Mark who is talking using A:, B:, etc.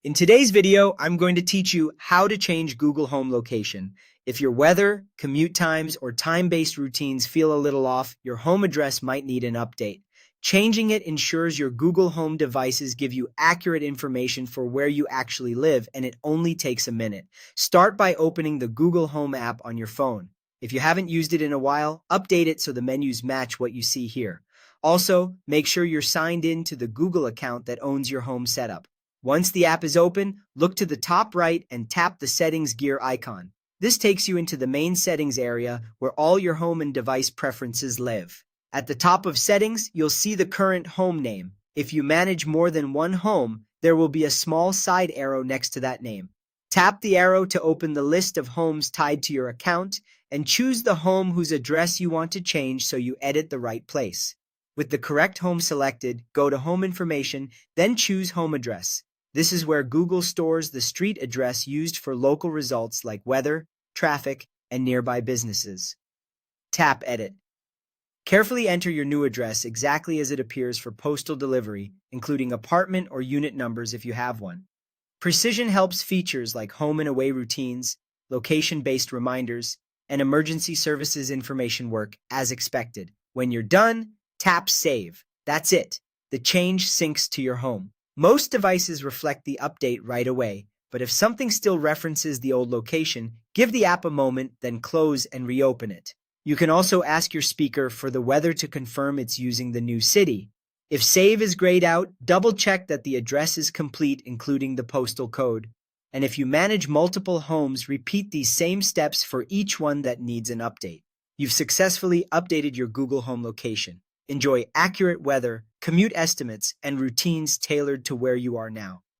A: In today's video, I'm going to teach you how to change Google Home location. If your weather, commute times, or time-based routines feel a little off, your home address might need an update. Changing it ensures your Google Home devices give you accurate information for where you actually live, and it only takes a minute. Start by opening the Google Home app on your phone. If you haven't used it in a while, update it so the menus match what you see here. Also, make sure you're signed in to the Google account that owns your home setup. Once the app is open, look to the top right and tap the Settings gear icon. This takes you into the main settings area where all your home and device preferences live. At the top of Settings, you'll see the current home name. If you manage more than one home, there will be a small side arrow next to that name. Tap the arrow to open the list of homes tied to your account and choose the home whose address you want to change so you edit the right place. With the correct home selected, go to Home Information, then choose Home Address. This is where Google stores the street address used for local results like weather, traffic, and nearby businesses. Tap Edit. Carefully enter your new address exactly as it appears for postal delivery, including apartment or unit numbers if you have one. Precision Helps features like home and away routines, location-based reminders, and emergency services information work as expected. When you're done, tap Save. That's it. The change syncs to your home. Most devices reflect the update right away, but if something still references the old location, give the app a moment, then close and reopen it. You can also ask your speaker for the weather to confirm it's using the new city. If Save is grayed out, double-check that the address is complete, including the postal code. And if you manage multiple homes, repeat these same steps for each one that needs an update. You've successfully updated your Google Home location. Enjoy accurate weather, commute estimates, and routines tailored to where you are now.